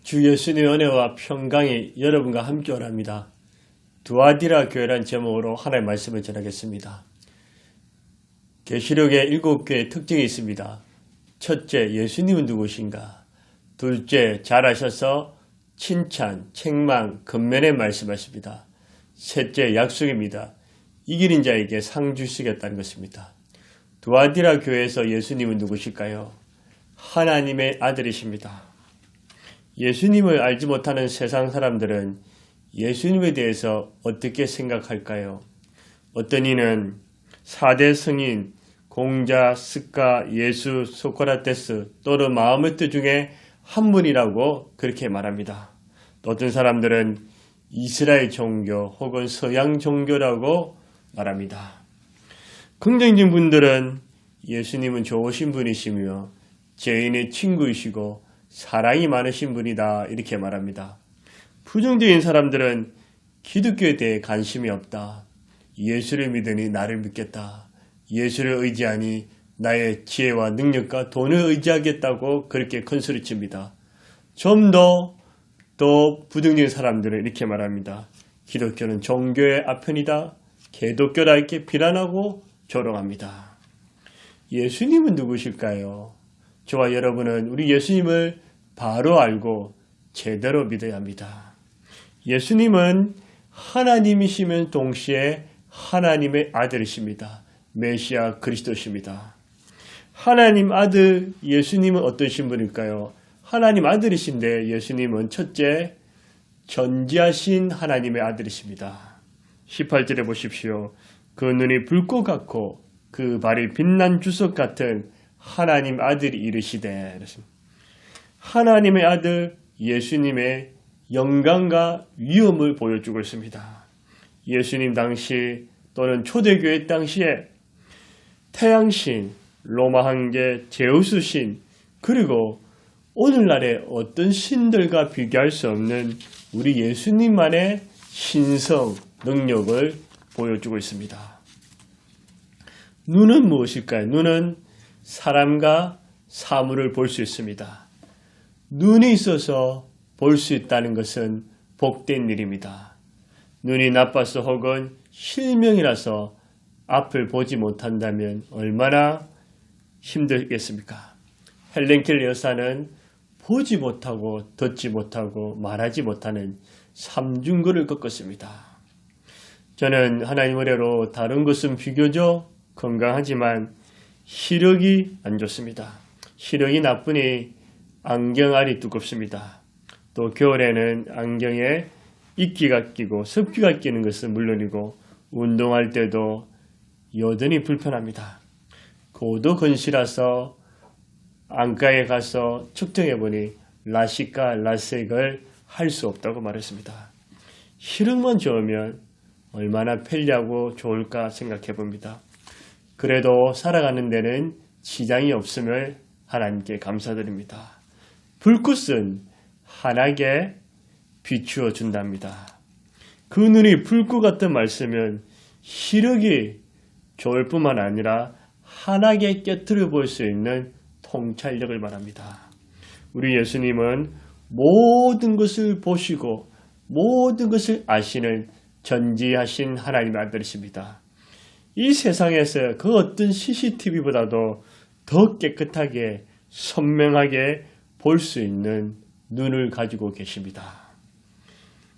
주 예수님의 은혜와 평강이 여러분과 함께 오랍니다. 두아디라 교회란 제목으로 하나님의 말씀을 전하겠습니다. 계시록에 7개의 특징이 있습니다. 첫째, 예수님은 누구신가? 둘째, 잘하셔서 칭찬, 책망, 근면에 말씀하십니다. 셋째, 약속입니다. 이기는 자에게 상 주시겠다는 것입니다. 두아디라 교회에서 예수님은 누구실까요? 하나님의 아들이십니다. 예수님을 알지 못하는 세상 사람들은 예수님에 대해서 어떻게 생각할까요? 어떤 이는 4대 성인, 공자, 스가, 예수, 소크라테스 또는 마호메트 중에 한 분이라고 그렇게 말합니다. 또 어떤 사람들은 이스라엘 종교 혹은 서양 종교라고 말합니다. 긍정적인 분들은 예수님은 좋으신 분이시며 죄인의 친구이시고 사랑이 많으신 분이다 이렇게 말합니다. 부정적인 사람들은 기독교에 대해 관심이 없다. 예수를 믿으니 나를 믿겠다. 예수를 의지하니 나의 지혜와 능력과 돈을 의지하겠다고 그렇게 큰소리칩니다. 좀 더 부정적인 사람들은 이렇게 말합니다. 기독교는 종교의 아편이다. 개독교다 이렇게 비난하고 조롱합니다. 예수님은 누구실까요? 저와 여러분은 우리 예수님을 바로 알고 제대로 믿어야 합니다. 예수님은 하나님이시면 동시에 하나님의 아들이십니다. 메시아 그리스도십니다. 하나님 아들 예수님은 어떠신 분일까요? 하나님 아들이신데 예수님은 첫째, 전지하신 하나님의 아들이십니다. 18절에 보십시오. 그 눈이 불꽃 같고 그 발이 빛난 주석 같은 하나님 아들이 이르시되, 하나님의 아들 예수님의 영광과 위엄을 보여주고 있습니다. 예수님 당시 또는 초대교회 당시에 태양신, 로마 황제 제우스 신, 그리고 오늘날의 어떤 신들과 비교할 수 없는 우리 예수님만의 신성, 능력을 보여주고 있습니다. 눈은 무엇일까요? 눈은 사람과 사물을 볼 수 있습니다. 눈이 있어서 볼 수 있다는 것은 복된 일입니다. 눈이 나빠서 혹은 실명이라서 앞을 보지 못한다면 얼마나 힘들겠습니까? 헬렌 켈러 여사는 보지 못하고 듣지 못하고 말하지 못하는 삼중고를 겪었습니다. 저는 하나님 은혜로 다른 것은 비교적 건강하지만 시력이 안 좋습니다. 시력이 나쁘니 안경알이 두껍습니다. 또 겨울에는 안경에 이끼가 끼고 습기가 끼는 것은 물론이고 운동할 때도 여전히 불편합니다. 고도 근시라서 안과에 가서 측정해보니 라식과 라섹을 할 수 없다고 말했습니다. 시력만 좋으면 얼마나 편리하고 좋을까 생각해 봅니다. 그래도 살아가는 데는 지장이 없음을 하나님께 감사드립니다. 불꽃은 환하게 비추어 준답니다. 그 눈이 불꽃 같은 말씀은 시력이 좋을 뿐만 아니라 환하게 깨트려 볼 수 있는 통찰력을 말합니다. 우리 예수님은 모든 것을 보시고 모든 것을 아시는 전지하신 하나님의 아들이십니다. 이 세상에서 그 어떤 CCTV보다도 더 깨끗하게 선명하게 볼 수 있는 눈을 가지고 계십니다.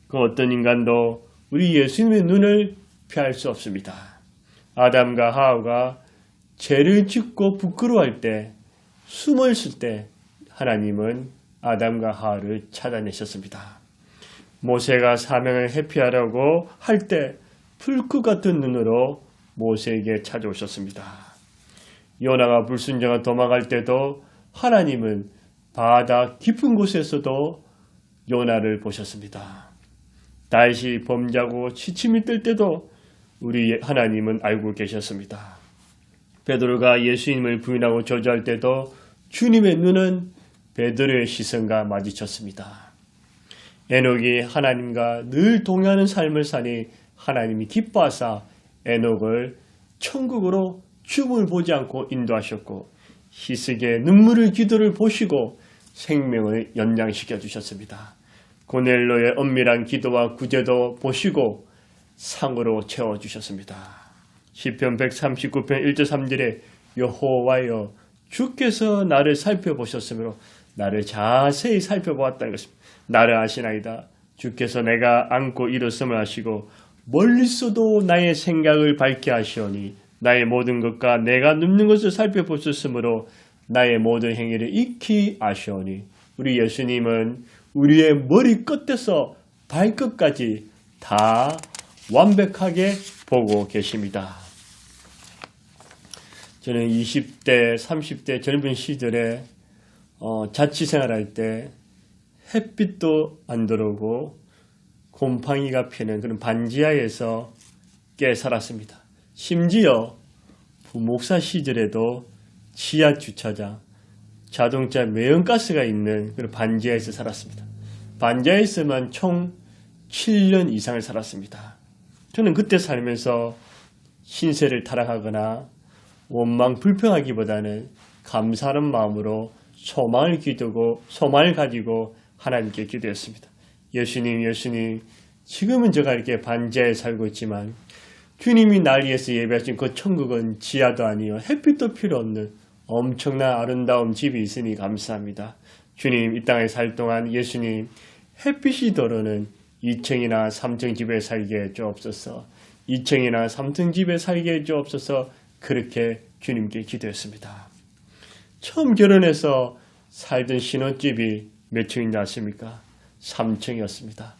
그 어떤 인간도 우리 예수님의 눈을 피할 수 없습니다. 아담과 하와가 죄를 짓고 부끄러워할 때, 숨어 있을 때 하나님은 아담과 하와를 찾아내셨습니다. 모세가 사명을 회피하려고 할 때 불꽃 같은 눈으로 모세에게 찾아오셨습니다. 요나가 불순종하고 도망갈 때도 하나님은 바다 깊은 곳에서도 요나를 보셨습니다. 다윗이 범죄하고 시침이 뜰 때도 우리 하나님은 알고 계셨습니다. 베드로가 예수님을 부인하고 저주할 때도 주님의 눈은 베드로의 시선과 마주쳤습니다. 에녹이 하나님과 늘 동행하는 삶을 사니 하나님이 기뻐하사 에녹을 천국으로 죽음을 보지 않고 인도하셨고, 히스기의 눈물을 기도를 보시고 생명을 연장시켜 주셨습니다. 고넬로의 엄밀한 기도와 구제도 보시고 상으로 채워주셨습니다. 시편 139편 1절 3절에 여호와여 주께서 나를 살펴보셨으므로 나를 자세히 살펴보았다는 것입니다. 나를 아시나이다. 주께서 내가 안고 일었음을 아시고 멀리서도 나의 생각을 밝게 하시오니 나의 모든 것과 내가 눕는 것을 살펴보셨으므로 나의 모든 행위를 익히 아시오니 우리 예수님은 우리의 머리 끝에서 발끝까지 다 완벽하게 보고 계십니다. 저는 20대, 30대 젊은 시절에 자취생활할 때 햇빛도 안 들어오고 곰팡이가 피는 그런 반지하에서 꽤 살았습니다. 심지어 부목사 시절에도 지하 주차장, 자동차 매연가스가 있는 그런 반지하에서 살았습니다. 반지하에서만 총 7년 이상을 살았습니다. 저는 그때 살면서 신세를 타락하거나 원망 불평하기보다는 감사하는 마음으로 소망을 가지고 하나님께 기도했습니다. 예수님, 지금은 제가 이렇게 반지하에 살고 있지만 주님이 날 위해서 예배하신 그 천국은 지하도 아니요 햇빛도 필요 없는 엄청난 아름다운 집이 있으니 감사합니다. 주님, 이 땅에 살 동안 예수님 햇빛이 들어오는 2층이나 3층 집에 살게 해주옵소서. 2층이나 3층 집에 살게 해주옵소서. 그렇게 주님께 기도했습니다. 처음 결혼해서 살던 신혼집이 몇 층인지 아십니까? 3층이었습니다.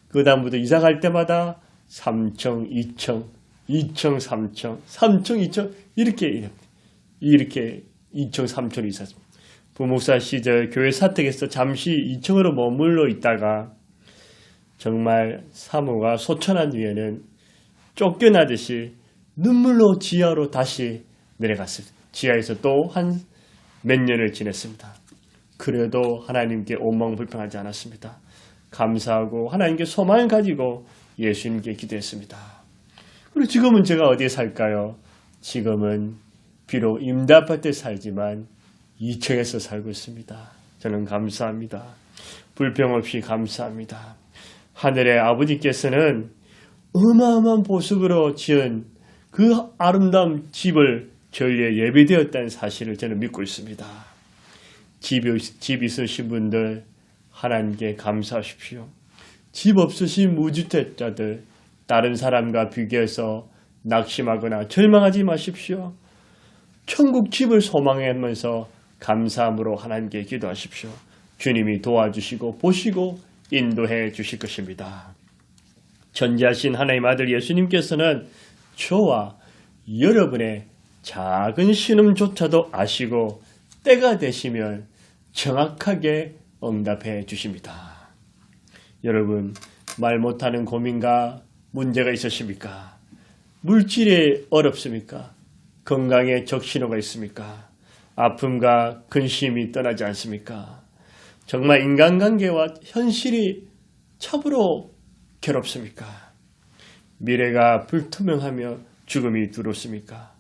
그 다음부터 이사 갈 때마다 3층, 2층, 2층, 3층, 3층, 2층 이렇게 2층, 3층으로 이사했습니다. 부목사 시절 교회 사택에서 잠시 2층으로 머물러 있다가 정말 사모가 소천한 뒤에는 쫓겨나듯이 눈물로 지하로 다시 내려갔습니다. 지하에서 또 한 몇 년을 지냈습니다. 그래도 하나님께 원망불평하지 않았습니다. 감사하고 하나님께 소망을 가지고 예수님께 기도했습니다. 그리고 지금은 제가 어디에 살까요? 지금은 비록 임대아파트에 살지만 2층에서 살고 있습니다. 저는 감사합니다. 불평 없이 감사합니다. 하늘의 아버지께서는 어마어마한 보석으로 지은 그 아름다운 집을 저희의 예비되었다는 사실을 저는 믿고 있습니다. 집 있으신 분들 하나님께 감사하십시오. 집 없으신 무주택자들 다른 사람과 비교해서 낙심하거나 절망하지 마십시오. 천국 집을 소망하면서 감사함으로 하나님께 기도하십시오. 주님이 도와주시고 보시고 인도해 주실 것입니다. 전지하신 하나님 아들 예수님께서는 저와 여러분의 작은 신음조차도 아시고 때가 되시면 정확하게 응답해 주십니다. 여러분, 말 못하는 고민과 문제가 있으십니까? 물질이 어렵습니까? 건강에 적신호가 있습니까? 아픔과 근심이 떠나지 않습니까? 정말 인간관계와 현실이 참으로 괴롭습니까? 미래가 불투명하며 죽음이 두렵습니까?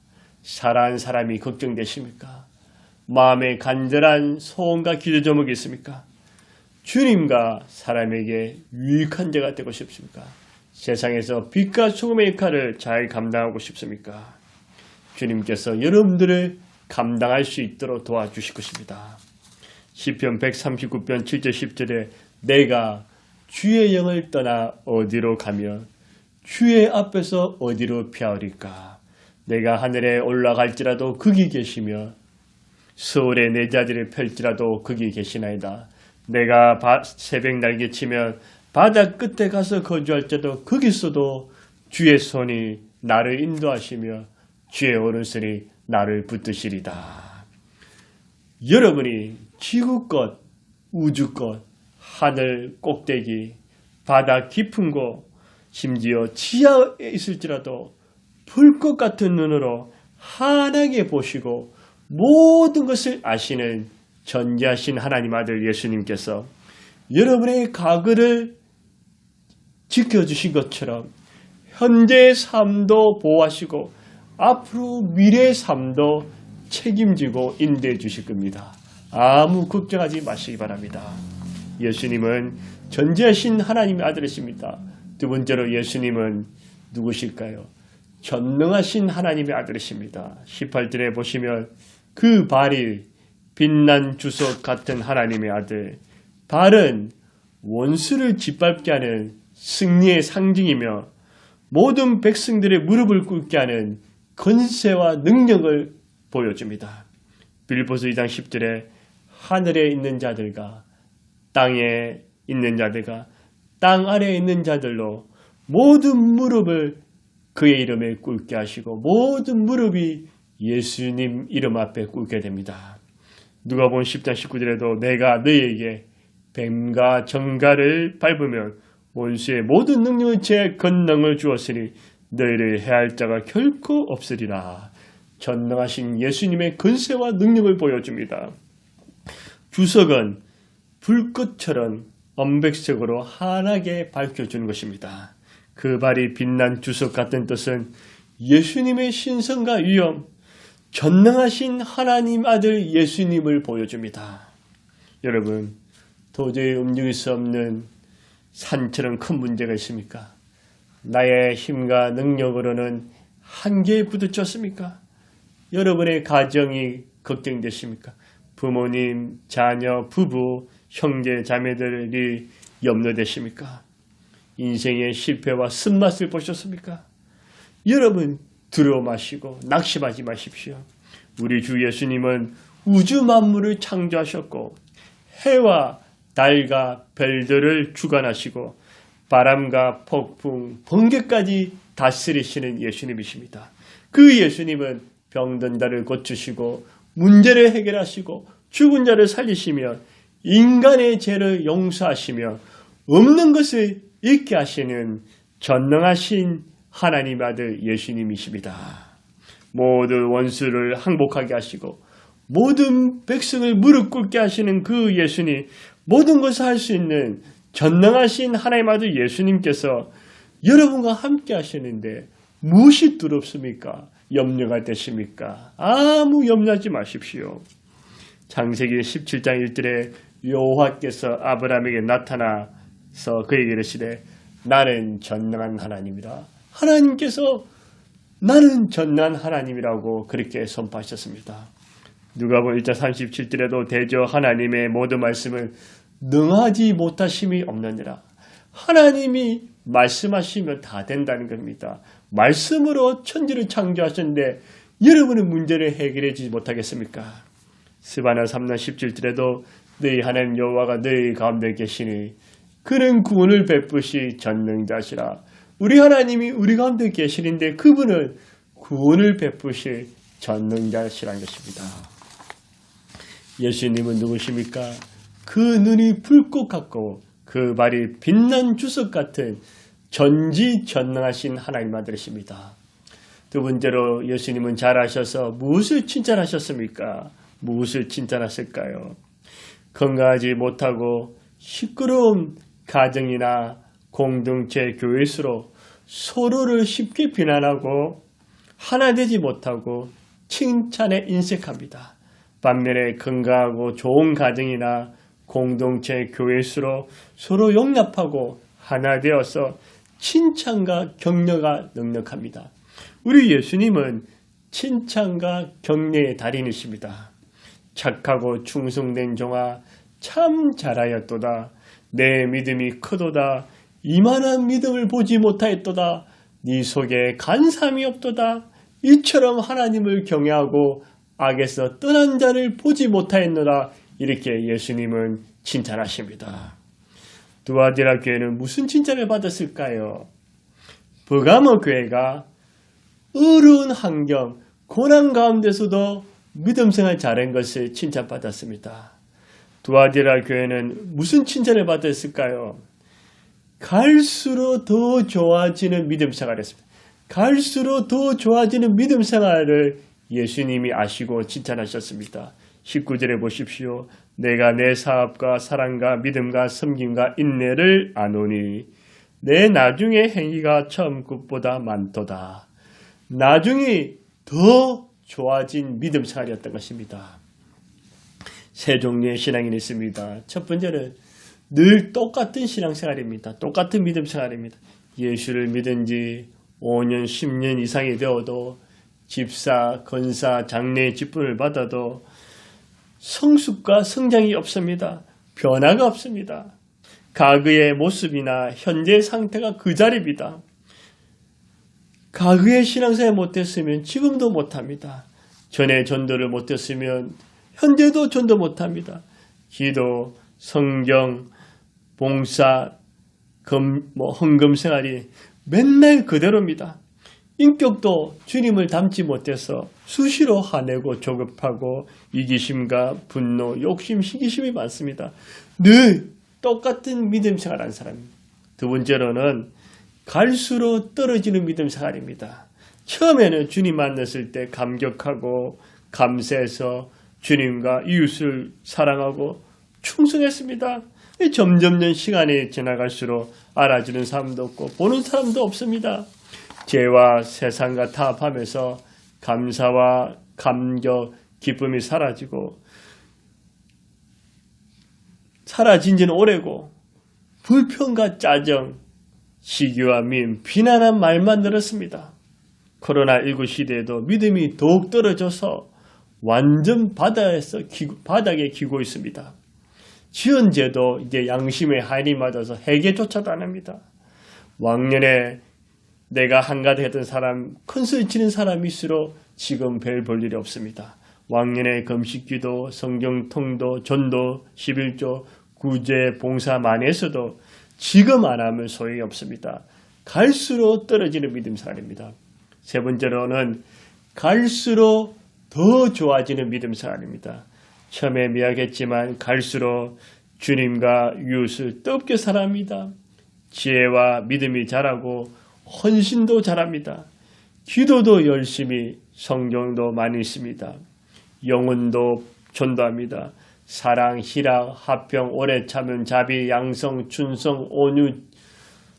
사랑하는 사람이 걱정되십니까? 마음에 간절한 소원과 기도 제목이 있습니까? 주님과 사람에게 유익한 자가 되고 싶습니까? 세상에서 빛과 소금의 역할을 잘 감당하고 싶습니까? 주님께서 여러분들을 감당할 수 있도록 도와주실 것입니다. 시편 139편 7절 10절에 내가 주의 영을 떠나 어디로 가며 주의 앞에서 어디로 피하리까? 내가 하늘에 올라갈지라도 거기 계시며 서울에 내 자리를 펼지라도 거기 계시나이다. 내가 새벽 날개치면 바다 끝에 가서 거주할지라도 거기서도 주의 손이 나를 인도하시며 주의 오른손이 나를 붙드시리다. 여러분이 지구껏, 우주껏, 하늘 꼭대기, 바다 깊은 곳, 심지어 지하에 있을지라도 불꽃 같은 눈으로 환하게 보시고 모든 것을 아시는 전지하신 하나님 아들 예수님께서 여러분의 과거를 지켜주신 것처럼 현재의 삶도 보호하시고 앞으로 미래의 삶도 책임지고 인도해 주실 겁니다. 아무 걱정하지 마시기 바랍니다. 예수님은 전지하신 하나님의 아들이십니다. 두 번째로 예수님은 누구실까요? 전능하신 하나님의 아들이십니다. 18절에 보시면 그 발이 빛난 주석 같은 하나님의 아들, 발은 원수를 짓밟게 하는 승리의 상징이며 모든 백성들의 무릎을 꿇게 하는 권세와 능력을 보여줍니다. 빌립보서 2장 10절에 하늘에 있는 자들과 땅에 있는 자들과 땅 아래에 있는 자들로 모든 무릎을 그의 이름에 꿇게 하시고 모든 무릎이 예수님 이름 앞에 꿇게 됩니다. 누가복음 10장 19절에도 내가 너희에게 뱀과 정갈을 밟으면 원수의 모든 능력의 제 권능을 주었으니 너희를 해할 자가 결코 없으리라. 전능하신 예수님의 권세와 능력을 보여줍니다. 주석은 불꽃처럼 엄백색으로 환하게 밝혀주는 것입니다. 그 발이 빛난 주석 같은 뜻은 예수님의 신성과 위엄, 전능하신 하나님 아들 예수님을 보여줍니다. 여러분, 도저히 움직일 수 없는 산처럼 큰 문제가 있습니까? 나의 힘과 능력으로는 한계에 부딪혔습니까? 여러분의 가정이 걱정되십니까? 부모님, 자녀, 부부, 형제, 자매들이 염려되십니까? 인생의 실패와 쓴맛을 보셨습니까? 여러분 두려워 마시고 낙심하지 마십시오. 우리 주 예수님은 우주 만물을 창조하셨고 해와 달과 별들을 주관하시고 바람과 폭풍, 번개까지 다스리시는 예수님이십니다. 그 예수님은 병든 자를 고치시고 문제를 해결하시고 죽은 자를 살리시며 인간의 죄를 용서하시며 없는 것을 있게 하시는 전능하신 하나님 아들 예수님이십니다. 모든 원수를 항복하게 하시고 모든 백성을 무릎 꿇게 하시는 그 예수님, 모든 것을 할 수 있는 전능하신 하나님 아들 예수님께서 여러분과 함께 하시는데 무엇이 두렵습니까? 염려가 되십니까? 아무 염려하지 마십시오. 창세기 17장 1절에 여호와께서 아브라함에게 나타나서 그에게 이르시되 나는 전능한 하나님이라. 하나님께서 나는 전능한 하나님이라고 그렇게 선포하셨습니다. 누가복음 1장 37절에도 대저 하나님의 모든 말씀을 능하지 못하심이 없느니라. 하나님이 말씀하시면 다 된다는 겁니다. 말씀으로 천지를 창조하셨는데 여러분의 문제를 해결해 주지 못하겠습니까? 스바냐 3장 17절에도 너희 하나님 여호와가 너희 가운데 계시니 그는 구원을 베푸시 전능자시라. 우리 하나님이 우리 가운데 계시는데 그분은 구원을 베푸실 전능자시라는 것입니다. 예수님은 누구십니까? 그 눈이 불꽃 같고 그 발이 빛난 주석 같은 전지전능하신 하나님 아들이십니다. 두 번째로 예수님은 잘하셔서 무엇을 칭찬하셨습니까? 무엇을 칭찬하실까요? 건강하지 못하고 시끄러운 가정이나 공동체 교회수로 서로를 쉽게 비난하고 하나 되지 못하고 칭찬에 인색합니다. 반면에 건강하고 좋은 가정이나 공동체 교회수로 서로 용납하고 하나 되어서 칭찬과 격려가 넉넉합니다. 우리 예수님은 칭찬과 격려의 달인이십니다. 착하고 충성된 종아 참 잘하였도다. 내 믿음이 크도다. 이만한 믿음을 보지 못하였도다. 네 속에 간삼이 없도다. 이처럼 하나님을 경외하고 악에서 떠난 자를 보지 못하였노라. 이렇게 예수님은 칭찬하십니다. 두아디라 교회는 무슨 칭찬을 받았을까요? 버가모 교회가 어려운 환경, 고난 가운데서도 믿음 생활 잘한 것을 칭찬받았습니다. 두아디라 교회는 무슨 칭찬을 받았을까요? 갈수록 더 좋아지는 믿음 생활이었습니다. 갈수록 더 좋아지는 믿음 생활을 예수님이 아시고 칭찬하셨습니다. 19절에 보십시오. 내가 내 사업과 사랑과 믿음과 섬김과 인내를 아노니 내 나중의 행위가 처음 것보다 많도다. 나중이 더 좋아진 믿음 생활이었던 것입니다. 세 종류의 신앙인이 있습니다. 첫 번째는 늘 똑같은 신앙생활입니다. 똑같은 믿음생활입니다. 예수를 믿은 지 5년, 10년 이상이 되어도 집사, 권사, 장례의 직분을 받아도 성숙과 성장이 없습니다. 변화가 없습니다. 과거의 모습이나 현재 상태가 그 자리입니다. 과거의 신앙생활 못했으면 지금도 못합니다. 전에 전도를 못했으면 현재도 전도 못합니다. 기도, 성경, 봉사, 헌금 생활이 맨날 그대로입니다. 인격도 주님을 닮지 못해서 수시로 화내고 조급하고 이기심과 분노, 욕심, 시기심이 많습니다. 늘 똑같은 믿음 생활하는 사람입니다. 두 번째로는 갈수록 떨어지는 믿음 생활입니다. 처음에는 주님 만났을 때 감격하고 감사해서 주님과 이웃을 사랑하고 충성했습니다. 점점점 시간이 지나갈수록 알아주는 사람도 없고 보는 사람도 없습니다. 죄와 세상과 타협하면서 감사와 감격, 기쁨이 사라지고 사라진 지는 오래고 불평과 짜증, 시기와 민, 비난한 말만 늘었습니다. 코로나19 시대에도 믿음이 더욱 떨어져서 완전 바닥에 기고 있습니다. 지은 죄도 이제 양심의 하인이 맞아서 회개조차도 안 합니다. 왕년에 내가 한가득 했던 사람, 큰소리 치는 사람일수록 지금 별 볼 일이 없습니다. 왕년에 금식기도, 성경통도, 전도, 11조, 구제, 봉사 많이 했어도 지금 안 하면 소용이 없습니다. 갈수록 떨어지는 믿음생활입니다. 세 번째로는 갈수록 더 좋아지는 믿음생활입니다. 처음에 미약했지만 갈수록 주님과 이웃을 뜨겁게 사랑합니다. 지혜와 믿음이 자라고 헌신도 잘합니다. 기도도 열심히, 성경도 많이 있습니다. 영혼도 전도합니다. 사랑, 희락, 화평, 오래 참음, 자비, 양성, 충성, 온유,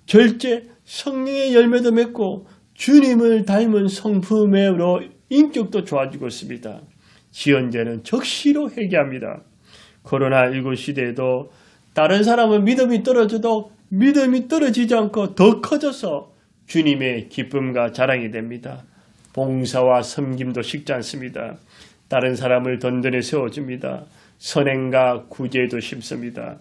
절제, 성령의 열매도 맺고 주님을 닮은 성품으로 인격도 좋아지고 있습니다. 지연제는 적시로 회개합니다. 코로나19 시대에도 다른 사람은 믿음이 떨어져도 믿음이 떨어지지 않고 더 커져서 주님의 기쁨과 자랑이 됩니다. 봉사와 섬김도 식지 않습니다. 다른 사람을 든든히 세워줍니다. 선행과 구제도 심습니다.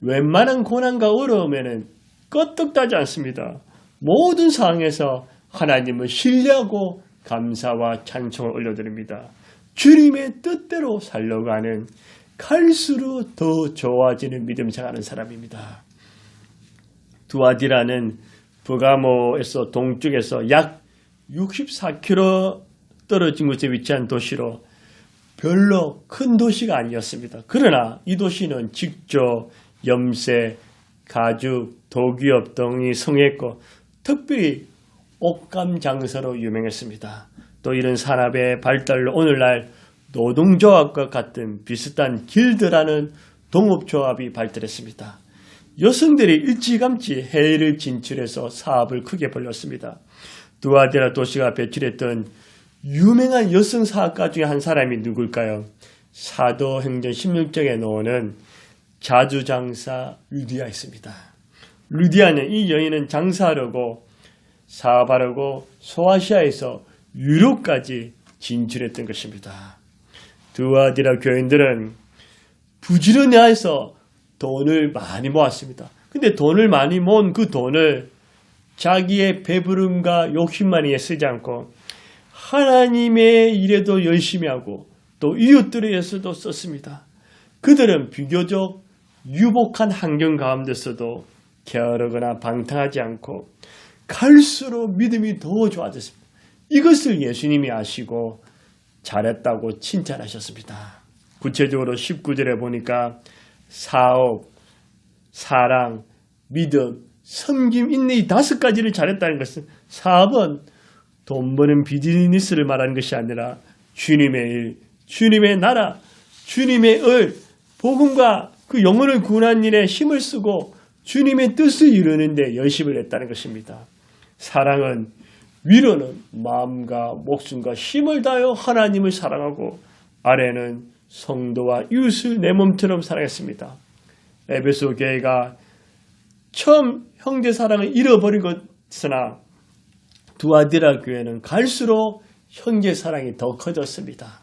웬만한 고난과 어려움에는 끄떡하지 않습니다. 모든 상황에서 하나님을 신뢰하고 감사와 찬송을 올려드립니다. 주님의 뜻대로 살려가는 갈수록 더 좋아지는 믿음 생활하는 사람입니다. 두아디라는 버가모에서 동쪽에서 약 64km 떨어진 곳에 위치한 도시로 별로 큰 도시가 아니었습니다. 그러나 이 도시는 직조, 염세, 가죽, 도기업 등이 성했고 특별히 옷감 장사로 유명했습니다. 또 이런 산업의 발달로 오늘날 노동조합과 같은 비슷한 길드라는 동업조합이 발달했습니다. 여성들이 일찌감치 해외를 진출해서 사업을 크게 벌였습니다. 두아디라 도시가 배출했던 유명한 여성 사업가 중에 한 사람이 누굴까요? 사도행전 16장에 나오는 자주장사 루디아였습니다. 루디아는 이 여인은 장사하려고 사업하려고 소아시아에서 유럽까지 진출했던 것입니다. 두아디라 교인들은 부지런히 해서 돈을 많이 모았습니다. 근데 돈을 많이 모은 그 돈을 자기의 배부름과 욕심만 위해 쓰지 않고 하나님의 일에도 열심히 하고 또 이웃들을 위해서도 썼습니다. 그들은 비교적 유복한 환경 가운데서도 게으르거나 방탕하지 않고 갈수록 믿음이 더 좋아졌습니다. 이것을 예수님이 아시고 잘했다고 칭찬하셨습니다. 구체적으로 19절에 보니까 사업, 사랑, 믿음, 섬김, 인내 이 5가지를 잘했다는 것은 사업은 돈 버는 비즈니스를 말하는 것이 아니라 주님의 일, 주님의 나라, 주님의 을, 복음과 그 영혼을 구원하는 일에 힘을 쓰고 주님의 뜻을 이루는 데 열심을 했다는 것입니다. 사랑은 위로는 마음과 목숨과 힘을 다하여 하나님을 사랑하고 아래는 성도와 이웃을 내 몸처럼 사랑했습니다. 에베소 교회가 처음 형제 사랑을 잃어버린 것으나 두아디라 교회는 갈수록 형제 사랑이 더 커졌습니다.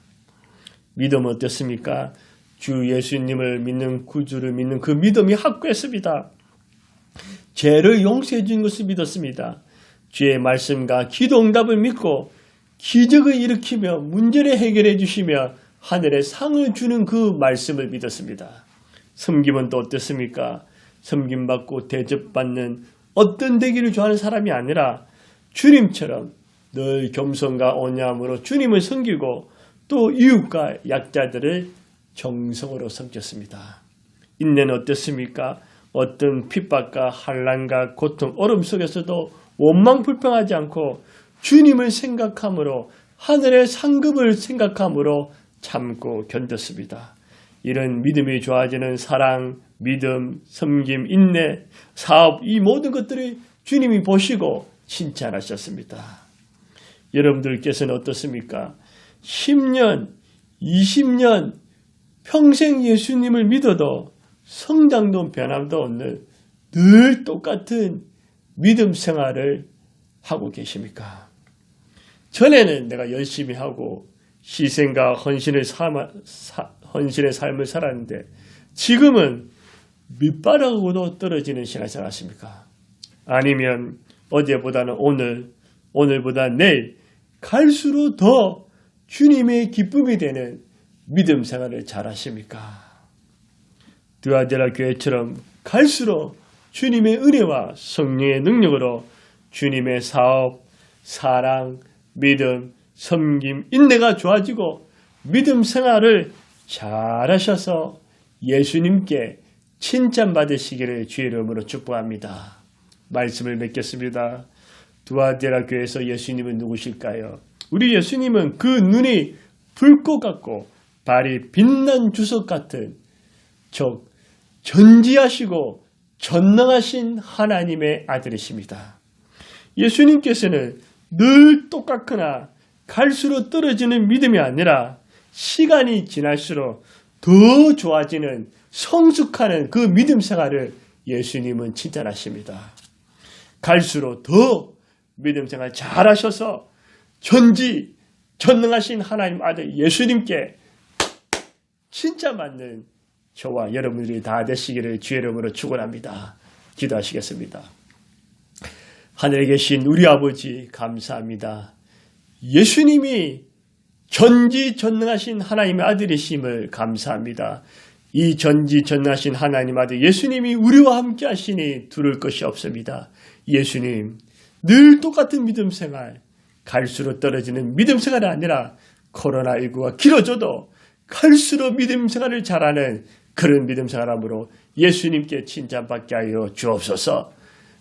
믿음은 어떻습니까? 주 예수님을 믿는 구주를 믿는 그 믿음이 확고했습니다. 죄를 용서해 준 것을 믿었습니다. 주의 말씀과 기도 응답을 믿고 기적을 일으키며 문제를 해결해 주시며 하늘의 상을 주는 그 말씀을 믿었습니다. 섬김은 또 어떻습니까? 섬김받고 대접받는 어떤 되기를 좋아하는 사람이 아니라 주님처럼 늘 겸손과 온유함으로 주님을 섬기고 또 이웃과 약자들을 정성으로 섬겼습니다. 인내는 어떻습니까? 어떤 핍박과 환난과 고통, 어려움 속에서도 원망 불평하지 않고 주님을 생각함으로 하늘의 상급을 생각함으로 참고 견뎠습니다. 이런 믿음이 좋아지는 사랑, 믿음, 섬김, 인내, 사업 이 모든 것들을 주님이 보시고 칭찬하셨습니다. 여러분들께서는 어떻습니까? 10년, 20년 평생 예수님을 믿어도 성장도 변함도 없는 늘 똑같은 믿음 생활을 하고 계십니까? 전에는 내가 열심히 하고 희생과 헌신의 삶을 살았는데 지금은 밑바닥으로 떨어지는 신앙생활 하십니까? 아니면 어제보다는 오늘보다 내일 갈수록 더 주님의 기쁨이 되는 믿음 생활을 잘 하십니까? 두아디라 교회처럼 갈수록 주님의 은혜와 성령의 능력으로 주님의 사업, 사랑, 믿음, 섬김, 인내가 좋아지고 믿음 생활을 잘 하셔서 예수님께 칭찬받으시기를 주의 이름으로 축복합니다. 말씀을 맺겠습니다. 두아디라 교회에서 예수님은 누구실까요? 우리 예수님은 그 눈이 불꽃 같고 발이 빛난 주석 같은 전지하시고 전능하신 하나님의 아들이십니다. 예수님께서는 늘 똑같거나 갈수록 떨어지는 믿음이 아니라 시간이 지날수록 더 좋아지는 성숙하는 그 믿음 생활을 예수님은 칭찬하십니다. 갈수록 더 믿음 생활 잘하셔서 전능하신 하나님 아들 예수님께 칭찬받는 저와 여러분들이 다 되시기를 주의 이름으로 축원합니다. 기도하시겠습니다. 하늘에 계신 우리 아버지 감사합니다. 예수님이 전지전능하신 하나님의 아들이심을 감사합니다. 이 전지전능하신 하나님 아들 예수님이 우리와 함께 하시니 두려울 것이 없습니다. 예수님 늘 똑같은 믿음 생활 갈수록 떨어지는 믿음 생활이 아니라 코로나19가 길어져도 갈수록 믿음 생활을 잘하는 그런 믿음 생활함으로 예수님께 칭찬받게 하여 주옵소서.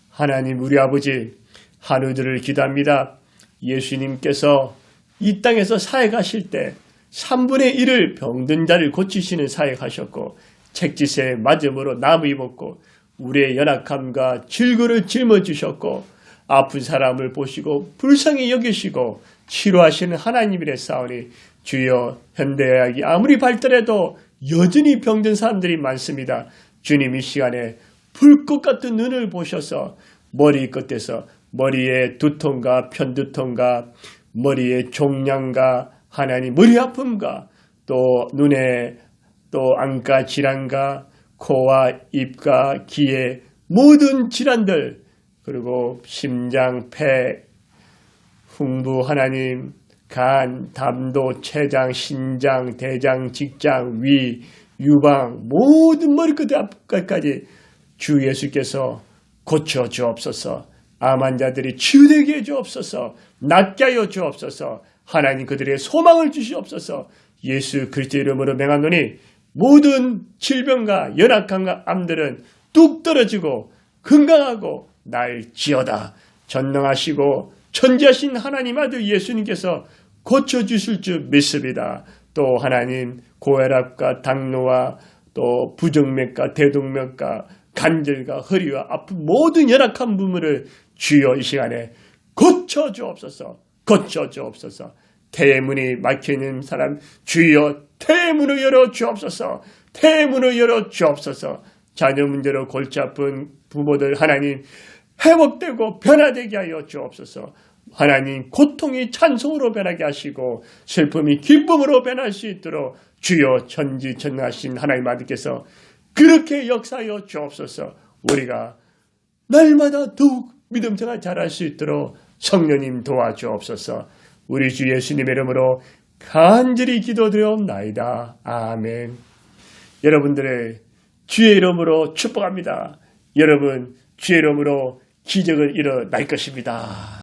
하나님 우리 아버지 하늘들을 기도합니다. 예수님께서 이 땅에서 사역하실 때 3분의 1을 병든 자를 고치시는 사역하셨고 책짓에 맞음으로 나무 입었고 우리의 연약함과 질고를 짊어지셨고 아픈 사람을 보시고 불쌍히 여기시고 치료하시는 하나님이래 싸우니 주여 현대의학이 아무리 발달해도 여전히 병든 사람들이 많습니다. 주님 이 시간에 불꽃 같은 눈을 보셔서 머리 끝에서 머리에 두통과 편두통과 머리에 종양과 하나님 머리 아픔과 또 눈에 또 안과 질환과 코와 입과 귀의 모든 질환들 그리고 심장, 폐, 흉부 하나님 간, 담도, 췌장, 신장, 대장, 직장, 위, 유방 모든 머리끝 앞까지 주 예수께서 고쳐 주옵소서. 암 환자들이 치유되게 해 주옵소서. 낫게 하여 주옵소서. 하나님 그들의 소망을 주시옵소서. 예수 그리스도 이름으로 명하노니 모든 질병과 연약함과 암들은 뚝 떨어지고 건강하고 날지어다. 전능하시고 천지하신 하나님 아들 예수님께서 고쳐주실 줄 믿습니다. 또 하나님 고혈압과 당뇨와 또 부정맥과 대동맥과 관절과 허리와 아픈 모든 연약한 부분을 주여 이 시간에 고쳐주옵소서. 고쳐주옵소서. 태문이 막혀있는 사람 주여 대문을 열어 주옵소서. 대문을 열어 주옵소서. 자녀 문제로 골치 아픈 부모들 하나님 회복되고 변화되게 하여 주옵소서. 하나님 고통이 찬송으로 변하게 하시고 슬픔이 기쁨으로 변할 수 있도록 주여 전지전능하신 하나님 아버지께서 그렇게 역사하여 주옵소서. 우리가 날마다 더욱 믿음생활 잘할 수 있도록 성령님 도와주옵소서. 우리 주 예수님의 이름으로 간절히 기도드려옵나이다. 아멘. 여러분들의 주의 이름으로 축복합니다. 여러분 주의 이름으로 기적을 일어날 것입니다.